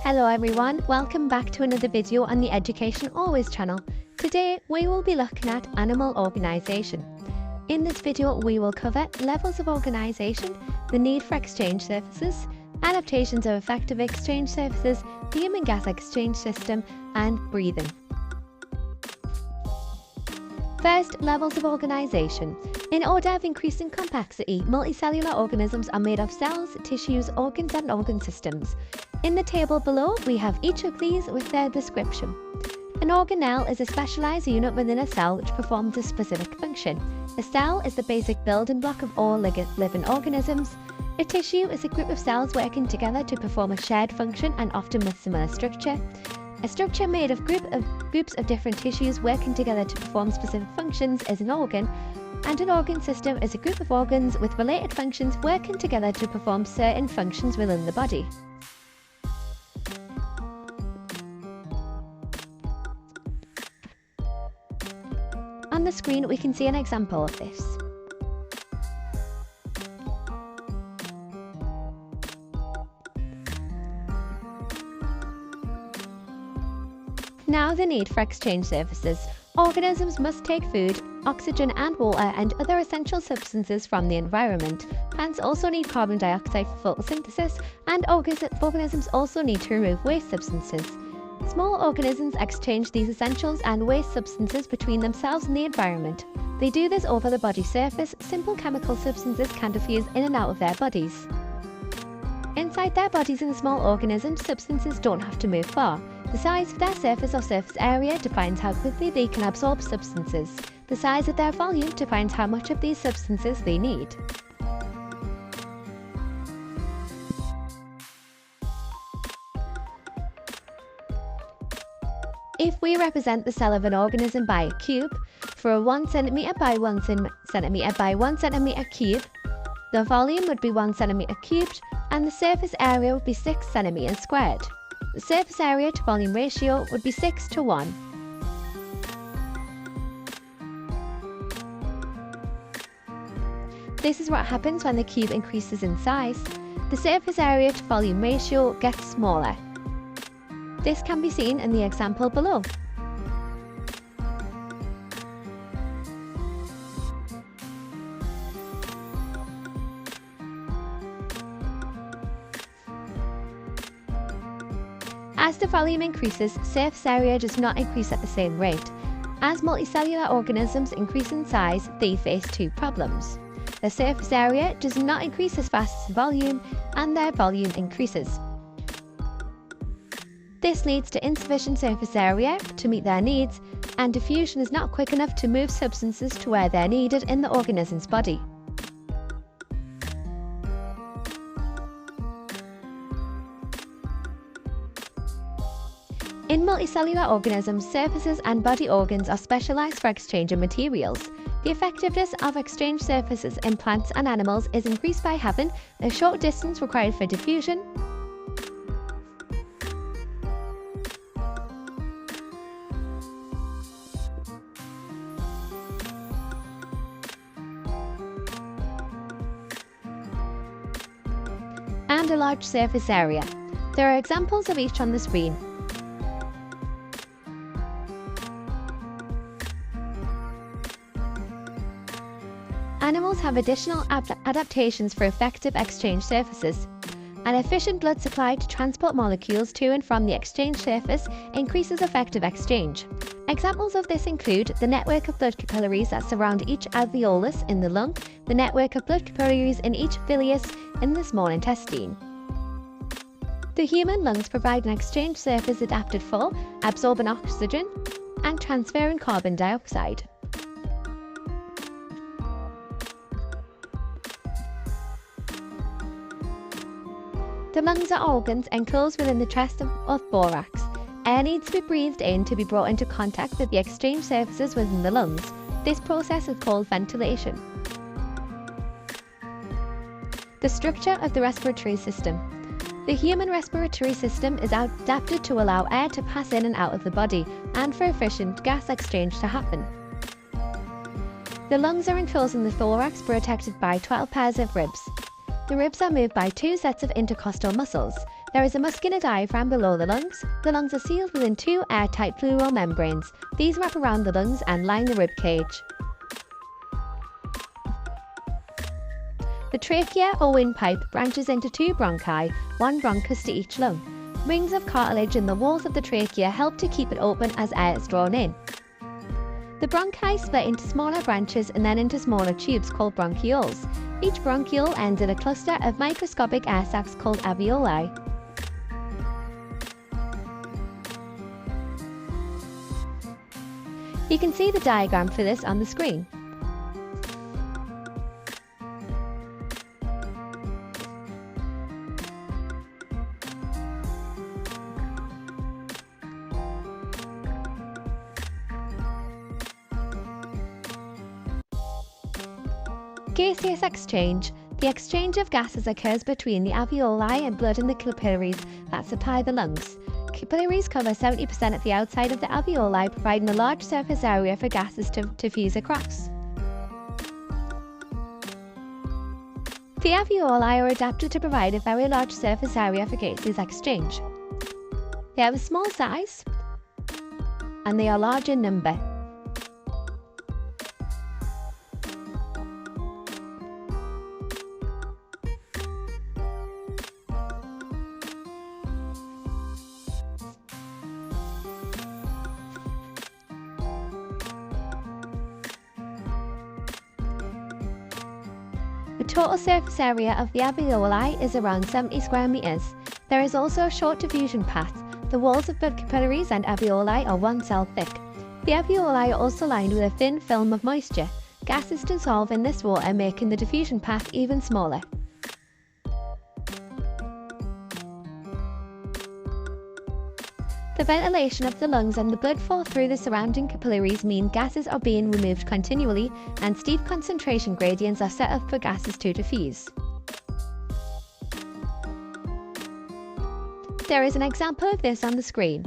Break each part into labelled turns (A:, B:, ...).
A: Hello everyone, welcome back to another video on the Education Always channel. Today we will be looking at animal organisation. In this video we will cover levels of organisation, the need for exchange surfaces, adaptations of effective exchange surfaces, the human gas exchange system and breathing. First, levels of organisation. In order of increasing complexity, multicellular organisms are made of cells, tissues, organs and organ systems. In the table below, we have each of these with their description. An organelle is a specialised unit within a cell which performs a specific function. A cell is the basic building block of all living organisms. A tissue is a group of cells working together to perform a shared function and often with similar structure. A structure made of groups of different tissues working together to perform specific functions is an organ, and an organ system is a group of organs with related functions working together to perform certain functions within the body. On the screen we can see an example of this. Now the need for exchange surfaces. Organisms must take food, oxygen and water and other essential substances from the environment. Plants also need carbon dioxide for photosynthesis, and organisms also need to remove waste substances. Small organisms exchange these essentials and waste substances between themselves and the environment. They do this over the body surface. Simple chemical substances can diffuse in and out of their bodies. Inside their bodies in small organisms, substances don't have to move far. The size of their surface or surface area defines how quickly they can absorb substances. The size of their volume defines how much of these substances they need. If we represent the cell of an organism by a cube, for a 1 cm by 1 cm by 1 cm cube, the volume would be 1 cm cubed and the surface area would be 6 cm squared. The surface area to volume ratio would be 6 to 1. This is what happens when the cube increases in size. The surface area to volume ratio gets smaller. This can be seen in the example below. As the volume increases, surface area does not increase at the same rate. As multicellular organisms increase in size, they face two problems. Their surface area does not increase as fast as the volume, and their volume increases. This leads to insufficient surface area to meet their needs, and diffusion is not quick enough to move substances to where they're needed in the organism's body. In multicellular organisms, surfaces and body organs are specialized for exchanging materials. The effectiveness of exchange surfaces in plants and animals is increased by having a short distance required for diffusion, and a large surface area. There are examples of each on the screen. Animals have additional adaptations for effective exchange surfaces. An efficient blood supply to transport molecules to and from the exchange surface increases effective exchange. Examples of this include the network of blood capillaries that surround each alveolus in the lung, the network of blood capillaries in each ileus in the small intestine. The human lungs provide an exchange surface adapted for absorbing oxygen and transferring carbon dioxide. The lungs are organs enclosed within the chest of thorax. Air needs to be breathed in to be brought into contact with the exchange surfaces within the lungs. This process is called ventilation. The structure of the respiratory system. The human respiratory system is adapted to allow air to pass in and out of the body and for efficient gas exchange to happen. The lungs are enclosed in the thorax, protected by 12 pairs of ribs. The ribs are moved by two sets of intercostal muscles. There is a muscular diaphragm below the lungs. The lungs are sealed within two airtight pleural membranes. These wrap around the lungs and line the rib cage. The trachea or windpipe branches into two bronchi, one bronchus to each lung. Rings of cartilage in the walls of the trachea help to keep it open as air is drawn in. The bronchi split into smaller branches and then into smaller tubes called bronchioles. Each bronchiole ends in a cluster of microscopic air sacs called alveoli. You can see the diagram for this on the screen. Gaseous exchange. The exchange of gases occurs between the alveoli and blood in the capillaries that supply the lungs. Capillaries cover 70% of the outside of the alveoli, providing a large surface area for gases to diffuse across. The alveoli are adapted to provide a very large surface area for gaseous exchange. They have a small size and they are large in number. The total surface area of the alveoli is around 70 square meters. There is also a short diffusion path. The walls of blood capillaries and alveoli are 1 cell thick. The alveoli are also lined with a thin film of moisture. Gases dissolve in this water, making the diffusion path even smaller. The ventilation of the lungs and the blood flow through the surrounding capillaries mean gases are being removed continually and steep concentration gradients are set up for gases to diffuse. There is an example of this on the screen.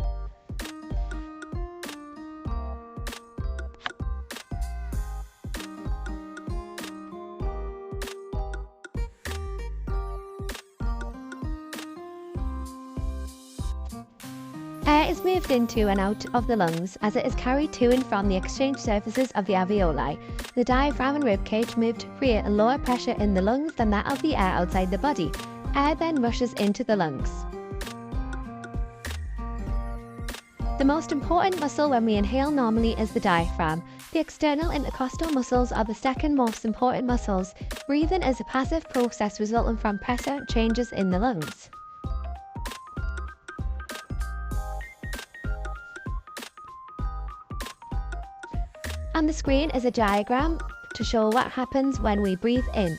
A: Air is moved into and out of the lungs as it is carried to and from the exchange surfaces of the alveoli. The diaphragm and ribcage move to create a lower pressure in the lungs than that of the air outside the body. Air then rushes into the lungs. The most important muscle when we inhale normally is the diaphragm. The external intercostal muscles are the second most important muscles. Breathing is a passive process resulting from pressure changes in the lungs. On the screen is a diagram to show what happens when we breathe in.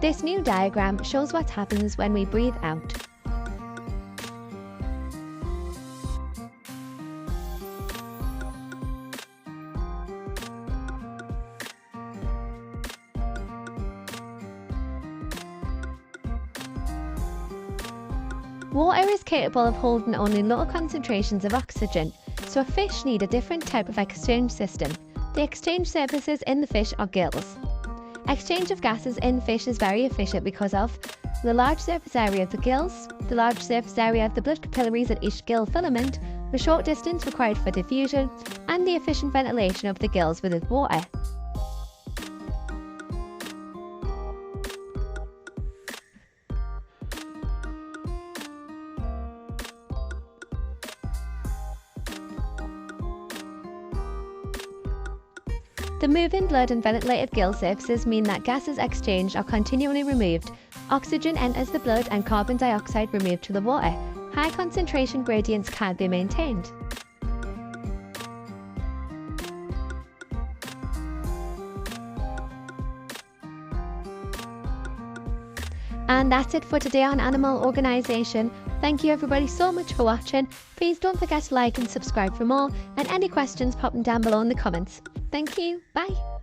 A: This new diagram shows what happens when we breathe out. Water is capable of holding only low concentrations of oxygen, so fish need a different type of exchange system. The exchange surfaces in the fish are gills. Exchange of gases in fish is very efficient because of the large surface area of the gills, the large surface area of the blood capillaries at each gill filament, the short distance required for diffusion, and the efficient ventilation of the gills with water. The moving blood and ventilated gill surfaces mean that gases exchanged are continually removed. Oxygen enters the blood and carbon dioxide removed to the water. High concentration gradients can be maintained. And that's it for today on animal organisation. Thank you everybody so much for watching. Please don't forget to like and subscribe for more, and any questions pop them down below in the comments. Thank you. Bye.